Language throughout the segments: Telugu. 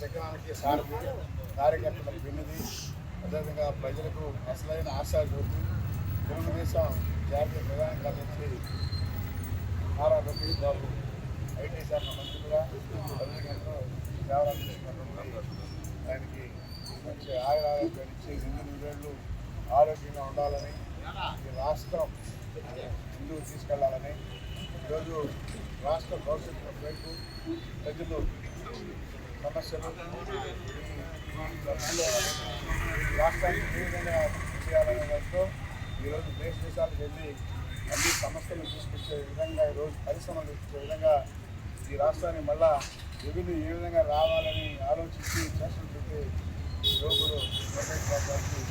శకనానికి సారథి, కార్యకర్తలకు విన్నది, అదేవిధంగా ప్రజలకు అసలైన ఆశాజ్యోతి, తెలుగుదేశం జాతీయ ప్రధాన కార్యదర్శి నారా లోకేష్ బాబు ఐటీ శాఖ మంత్రిగా ప్రజలతో సేవలు అందిస్తున్నటువంటి ఆయనకి మంచి ఆరోగ్యాలు ఇచ్చి 2 ఆరోగ్యంగా ఉండాలని, ఈ రాష్ట్రం ముందుకు తీసుకెళ్లాలని, ఈరోజు రాష్ట్ర భవిష్యత్తు వైపు ప్రజలు సమస్యలు రాష్ట్రానికి ఏ విధంగా చేయాలనే దాంట్లో ఈరోజు దేశాలకు వెళ్ళి అన్ని సమస్యలు తీసుకొచ్చే విధంగా, ఈరోజు పరిశ్రమలు తీసుకొచ్చే విధంగా ఈ రాష్ట్రాన్ని మళ్ళా రెవెన్యూ ఏ విధంగా రావాలని ఆలోచించి చేస్తున్నటువంటి యువకుడు లోకేష్ బాబు గారికి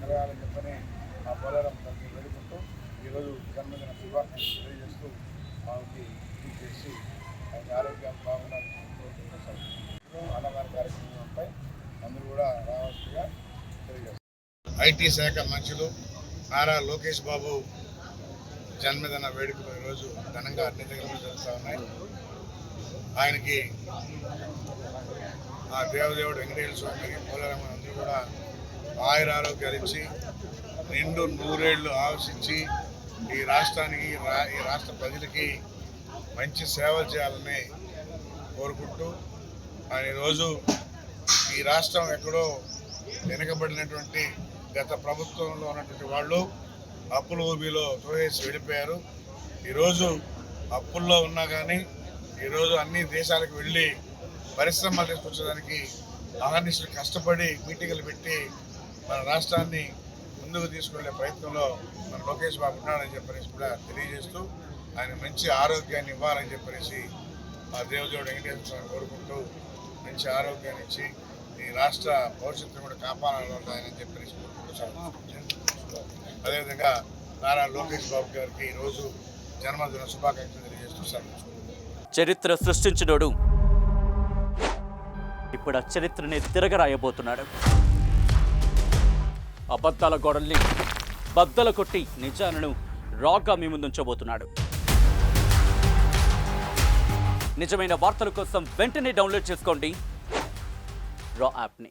కలగాలని చెప్పని ఆ పోలవరం తనకి వేడుకుంటూ ఈరోజు జన్మదిన శుభాకాంక్షలు తెలియజేస్తూ ఆమెకి చేసి ఆయన ఆరోగ్యం బాగుండాలని అన్నదాన కార్యక్రమంపై అందరూ కూడా రావాల్సిందిగా తెలియజేస్తారు. ఐటీ శాఖ మంత్రులు నారా లోకేష్ బాబు జన్మదిన వేడుకలు ఈరోజు ఘనంగా అన్ని దగ్గర జరుగుతూ ఉన్నాయి. ఆయనకి ఆ దేవదేవుడు వెంకటేశ్వర స్వామి పోలవరం అందరూ కూడా ఆయురారోగ్యాలు ఇచ్చి 100 ఆశించి ఈ రాష్ట్రానికి ఈ రాష్ట్ర ప్రజలకి మంచి సేవలు చేయాలని కోరుకుంటూ ఆయన ఈరోజు ఈ రాష్ట్రం ఎక్కడో వెనుకబడినటువంటి గత ప్రభుత్వంలో ఉన్నటువంటి వాళ్ళు అప్పుల ఊబిలో తోసేసి వెళ్ళిపోయారు. ఈరోజు అప్పుల్లో ఉన్నా కానీ ఈరోజు అన్ని దేశాలకు వెళ్ళి పరిశ్రమలు తీసుకొచ్చడానికి అహర్నిశలు కష్టపడి మీటింగులు పెట్టి మన రాష్ట్రాన్ని ముందుకు తీసుకెళ్లే ప్రయత్నంలో మన లోకేష్ బాబు ఉన్నాడని చెప్పేసి కూడా తెలియజేస్తూ ఆయన మంచి ఆరోగ్యాన్ని ఇవ్వాలని చెప్పేసి ఆ దేవదేవుడు వెంకటేశ్వర స్వామి కోరుకుంటూ మంచి ఆరోగ్యాన్ని ఇచ్చి ఈ రాష్ట్ర భవిష్యత్తును కూడా కాపాడాలని ఆయన చెప్పేసి కోరుకుంటూ అదేవిధంగా నారా లోకేష్ బాబు గారికి ఈరోజు జన్మదిన శుభాకాంక్షలు తెలియజేస్తూ సెలవు. చరిత్ర సృష్టించినోడు ఇప్పుడు ఆ చరిత్రని తిరగరాయబోతున్నాడు. అబద్ధాల గోడల్ని బద్దలు కొట్టి నిజాలను రాగా మీ ముందుంచబోతున్నాడు. నిజమైన వార్తల కోసం వెంటనే డౌన్లోడ్ చేసుకోండి రా యాప్ని.